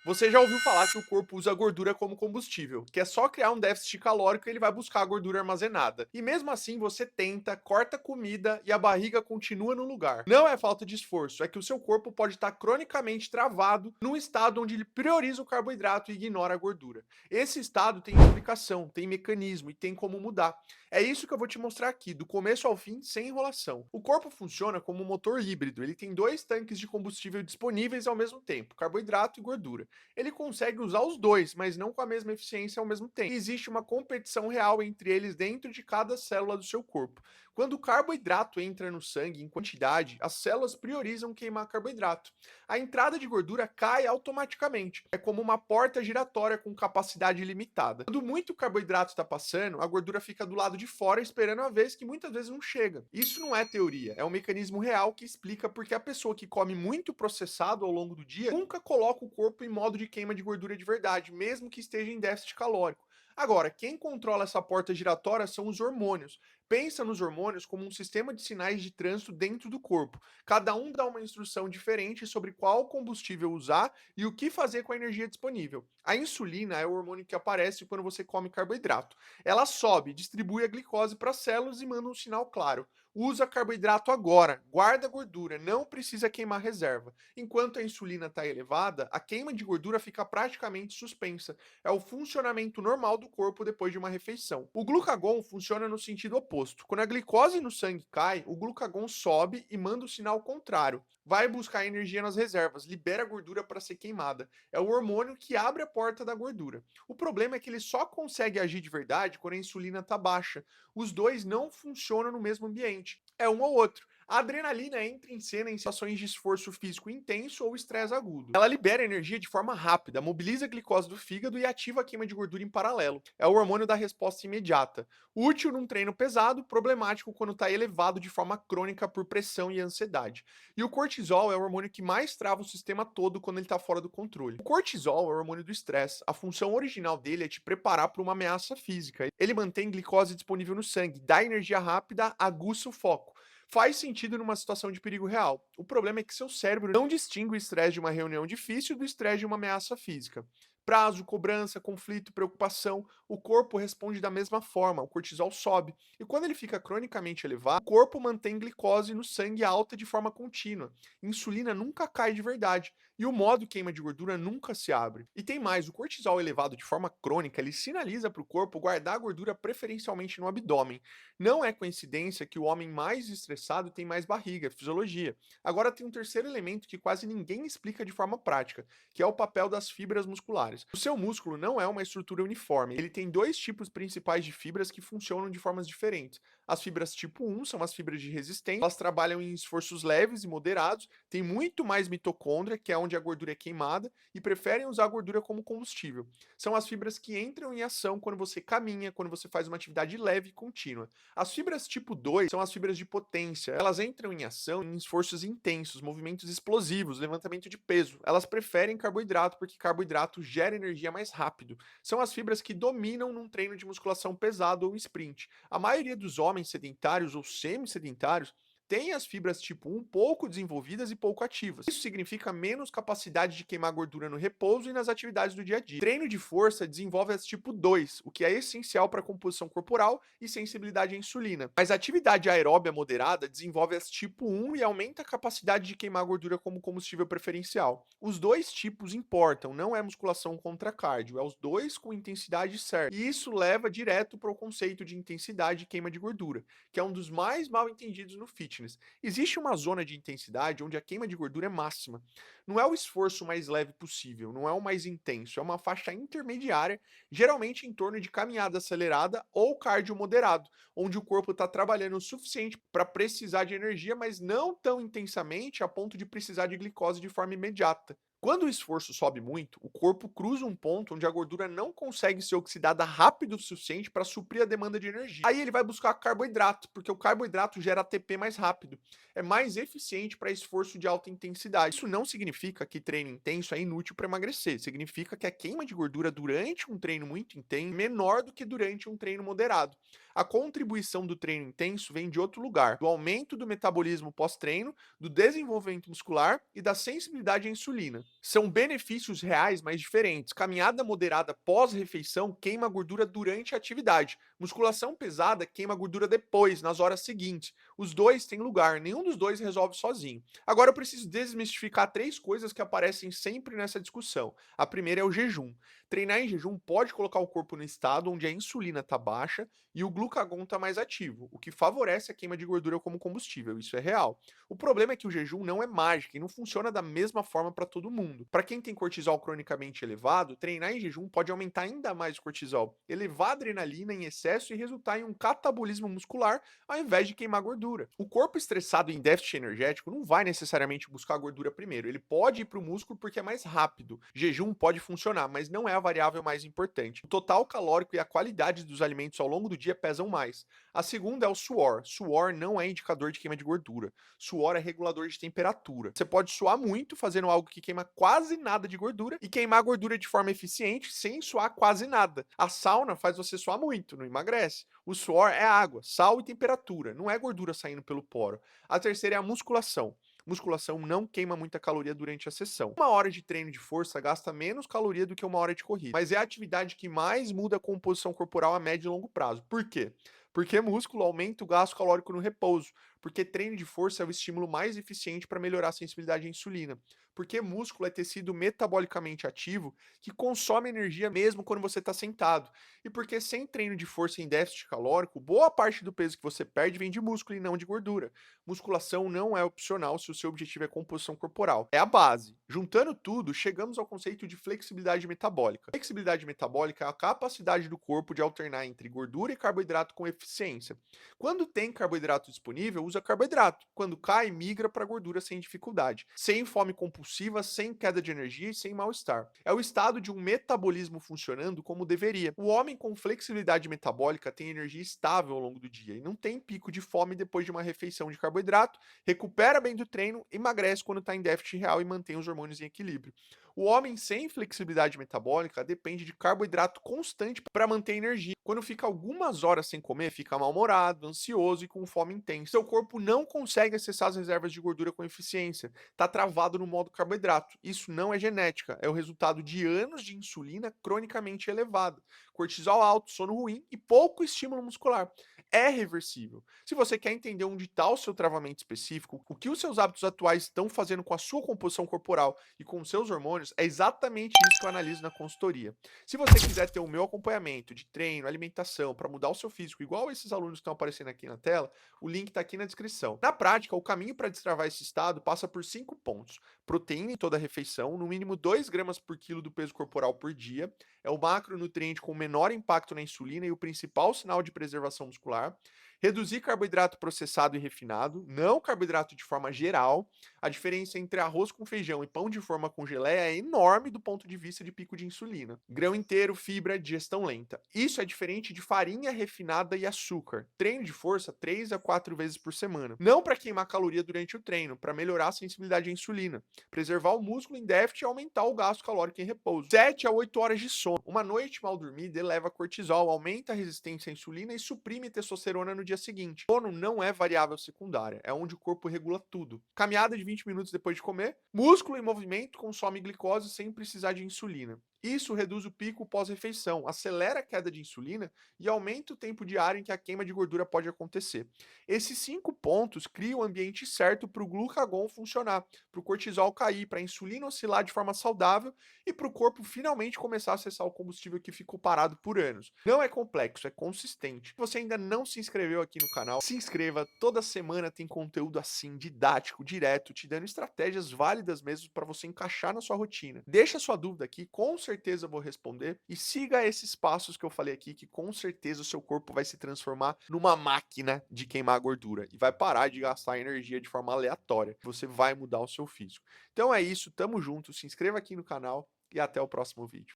Você já ouviu falar que o corpo usa gordura como combustível, que é só criar um déficit calórico e ele vai buscar a gordura armazenada. E mesmo assim você tenta, corta comida e a barriga continua no lugar. Não é falta de esforço, é que o seu corpo pode estar cronicamente travado num estado onde ele prioriza o carboidrato e ignora a gordura. Esse estado tem explicação, tem mecanismo e tem como mudar. É isso que eu vou te mostrar aqui, do começo ao fim, sem enrolação. O corpo funciona como um motor híbrido, ele tem dois tanques de combustível disponíveis ao mesmo tempo, carboidrato e gordura. Ele consegue usar os dois, mas não com a mesma eficiência ao mesmo tempo. Existe uma competição real entre eles dentro de cada célula do seu corpo. Quando o carboidrato entra no sangue em quantidade, as células priorizam queimar carboidrato. A entrada de gordura cai automaticamente. É como uma porta giratória com capacidade limitada. Quando muito carboidrato está passando, a gordura fica do lado de fora esperando a vez que muitas vezes não chega. Isso não é teoria, é um mecanismo real que explica porque a pessoa que come muito processado ao longo do dia nunca coloca o corpo em modo de queima de gordura de verdade, mesmo que esteja em déficit calórico. Agora, quem controla essa porta giratória são os hormônios. Pensa nos hormônios como um sistema de sinais de trânsito dentro do corpo. Cada um dá uma instrução diferente sobre qual combustível usar e o que fazer com a energia disponível. A insulina é o hormônio que aparece quando você come carboidrato. Ela sobe, distribui a glicose para as células e manda um sinal claro. Usa carboidrato agora, guarda gordura, não precisa queimar reserva. Enquanto a insulina está elevada, a queima de gordura fica praticamente suspensa. É o funcionamento normal do corpo depois de uma refeição. O glucagon funciona no sentido oposto. Quando a glicose no sangue cai, o glucagon sobe e manda o sinal contrário. Vai buscar energia nas reservas, libera gordura para ser queimada. É o hormônio que abre a porta da gordura. O problema é que ele só consegue agir de verdade quando a insulina está baixa. Os dois não funcionam no mesmo ambiente. É um ou outro. A adrenalina entra em cena em situações de esforço físico intenso ou estresse agudo. Ela libera energia de forma rápida, mobiliza a glicose do fígado e ativa a queima de gordura em paralelo. É o hormônio da resposta imediata. Útil num treino pesado, problemático quando está elevado de forma crônica por pressão e ansiedade. E o cortisol é o hormônio que mais trava o sistema todo quando ele está fora do controle. O cortisol é o hormônio do estresse. A função original dele é te preparar para uma ameaça física. Ele mantém glicose disponível no sangue, dá energia rápida, aguça o foco. Faz sentido numa situação de perigo real. O problema é que seu cérebro não distingue o estresse de uma reunião difícil do estresse de uma ameaça física. Prazo, cobrança, conflito, preocupação, o corpo responde da mesma forma, o cortisol sobe. E quando ele fica cronicamente elevado, o corpo mantém glicose no sangue alta de forma contínua. Insulina nunca cai de verdade e o modo queima de gordura nunca se abre. E tem mais, o cortisol elevado de forma crônica, ele sinaliza para o corpo guardar a gordura preferencialmente no abdômen. Não é coincidência que o homem mais estressado tem mais barriga, fisiologia. Agora tem um terceiro elemento que quase ninguém explica de forma prática, que é o papel das fibras musculares. O seu músculo não é uma estrutura uniforme, ele tem dois tipos principais de fibras que funcionam de formas diferentes. As fibras tipo 1 são as fibras de resistência, elas trabalham em esforços leves e moderados, tem muito mais mitocôndria, que é onde a gordura é queimada, e preferem usar a gordura como combustível. São as fibras que entram em ação quando você caminha, quando você faz uma atividade leve e contínua. As fibras tipo 2 são as fibras de potência. Elas entram em ação em esforços intensos, movimentos explosivos, levantamento de peso. Elas preferem carboidrato porque carboidrato gera energia mais rápido. São as fibras que dominam num treino de musculação pesado ou sprint. A maioria dos homens sedentários ou semi-sedentários tem as fibras tipo 1 pouco desenvolvidas e pouco ativas. Isso significa menos capacidade de queimar gordura no repouso e nas atividades do dia a dia. Treino de força desenvolve as tipo 2, o que é essencial para a composição corporal e sensibilidade à insulina. Mas a atividade aeróbia moderada desenvolve as tipo 1 e aumenta a capacidade de queimar gordura como combustível preferencial. Os dois tipos importam, não é musculação contra cardio, é os dois com intensidade certa. E isso leva direto para o conceito de intensidade e queima de gordura, que é um dos mais mal entendidos no fitness. Existe uma zona de intensidade onde a queima de gordura é máxima. Não é o esforço mais leve possível, não é o mais intenso, é uma faixa intermediária, geralmente em torno de caminhada acelerada ou cardio moderado, onde o corpo está trabalhando o suficiente para precisar de energia, mas não tão intensamente a ponto de precisar de glicose de forma imediata. Quando o esforço sobe muito, o corpo cruza um ponto onde a gordura não consegue ser oxidada rápido o suficiente para suprir a demanda de energia. Aí ele vai buscar carboidrato, porque o carboidrato gera ATP mais rápido. É mais eficiente para esforço de alta intensidade. Isso não significa que treino intenso é inútil para emagrecer. Significa que a queima de gordura durante um treino muito intenso é menor do que durante um treino moderado. A contribuição do treino intenso vem de outro lugar, do aumento do metabolismo pós-treino, do desenvolvimento muscular e da sensibilidade à insulina. São benefícios reais, mas diferentes. Caminhada moderada pós-refeição queima gordura durante a atividade. Musculação pesada queima gordura depois, nas horas seguintes. Os dois têm lugar, nenhum dos dois resolve sozinho. Agora eu preciso desmistificar três coisas que aparecem sempre nessa discussão. A primeira é o jejum. Treinar em jejum pode colocar o corpo no estado onde a insulina está baixa e o glucagon está mais ativo, o que favorece a queima de gordura como combustível. Isso é real. O problema é que o jejum não é mágica e não funciona da mesma forma para todo mundo. Para quem tem cortisol cronicamente elevado, treinar em jejum pode aumentar ainda mais o cortisol, elevar a adrenalina em excesso e resultar em um catabolismo muscular ao invés de queimar gordura. O corpo estressado em déficit energético não vai necessariamente buscar gordura primeiro, ele pode ir para o músculo porque é mais rápido. Jejum pode funcionar, mas não é a variável mais importante. O total calórico e a qualidade dos alimentos ao longo do dia pesam mais. A segunda é o suor. Suor não é indicador de queima de gordura. Suor é regulador de temperatura. Você pode suar muito fazendo algo que queima quase nada de gordura e queimar gordura de forma eficiente sem suar quase nada. A sauna faz você suar muito, não emagrece. O suor é água, sal e temperatura, não é gordura saindo pelo poro. A terceira é a musculação. Musculação não queima muita caloria durante a sessão. Uma hora de treino de força gasta menos caloria do que uma hora de corrida, mas é a atividade que mais muda a composição corporal a médio e longo prazo. Por quê? Porque músculo aumenta o gasto calórico no repouso, porque treino de força é o estímulo mais eficiente para melhorar a sensibilidade à insulina, porque músculo é tecido metabolicamente ativo que consome energia mesmo quando você está sentado, e porque sem treino de força em déficit calórico, boa parte do peso que você perde vem de músculo e não de gordura. Musculação não é opcional se o seu objetivo é composição corporal. É a base. Juntando tudo, chegamos ao conceito de flexibilidade metabólica. Flexibilidade metabólica é a capacidade do corpo de alternar entre gordura e carboidrato com eficiência. Quando tem carboidrato disponível, usa carboidrato. Quando cai, migra para gordura sem dificuldade. Sem fome compulsiva, sem queda de energia e sem mal-estar. É o estado de um metabolismo funcionando como deveria. O homem com flexibilidade metabólica tem energia estável ao longo do dia e não tem pico de fome depois de uma refeição de carboidrato, recupera bem do treino, emagrece quando está em déficit real e mantém os hormônios em equilíbrio. O homem sem flexibilidade metabólica depende de carboidrato constante para manter energia. Quando fica algumas horas sem comer, fica mal-humorado, ansioso e com fome intensa. Seu corpo não consegue acessar as reservas de gordura com eficiência, está travado no modo carboidrato. Isso não é genética, é o resultado de anos de insulina cronicamente elevada, cortisol alto, sono ruim e pouco estímulo muscular. É reversível. Se você quer entender onde está o seu travamento específico, o que os seus hábitos atuais estão fazendo com a sua composição corporal e com os seus hormônios, é exatamente isso que eu analiso na consultoria. Se você quiser ter o meu acompanhamento de treino, alimentação, para mudar o seu físico, igual esses alunos que estão aparecendo aqui na tela, o link está aqui na descrição. Na prática, o caminho para destravar esse estado passa por 5 pontos. Proteína em toda a refeição, no mínimo 2 gramas por quilo do peso corporal por dia, é o macronutriente com menor impacto na insulina e o principal sinal de preservação muscular. Reduzir carboidrato processado e refinado, não carboidrato de forma geral. A diferença entre arroz com feijão e pão de forma com geleia é enorme do ponto de vista de pico de insulina. Grão inteiro, fibra, digestão lenta. Isso é diferente de farinha refinada e açúcar. Treino de força 3 a 4 vezes por semana. Não para queimar caloria durante o treino, para melhorar a sensibilidade à insulina, preservar o músculo em déficit e aumentar o gasto calórico em repouso. 7 a 8 horas de sono. Uma noite mal dormida eleva cortisol, aumenta a resistência à insulina e suprime testosterona no dia seguinte. Sono não é variável secundária, é onde o corpo regula tudo. Caminhada de 20 minutos depois de comer, músculo em movimento consome glicose sem precisar de insulina. Isso reduz o pico pós-refeição, acelera a queda de insulina e aumenta o tempo diário em que a queima de gordura pode acontecer. Esses 5 pontos criam o ambiente certo para o glucagon funcionar, para o cortisol cair, para a insulina oscilar de forma saudável e para o corpo finalmente começar a acessar o combustível que ficou parado por anos. Não é complexo, é consistente. Se você ainda não se inscreveu aqui no canal, se inscreva. Toda semana tem conteúdo assim, didático, direto, te dando estratégias válidas mesmo para você encaixar na sua rotina. Deixa sua dúvida aqui, com certeza eu vou responder. E siga esses passos que eu falei aqui, que com certeza o seu corpo vai se transformar numa máquina de queimar gordura e vai parar de gastar energia de forma aleatória. Você vai mudar o seu físico. Então é isso, tamo junto, se inscreva aqui no canal e até o próximo vídeo.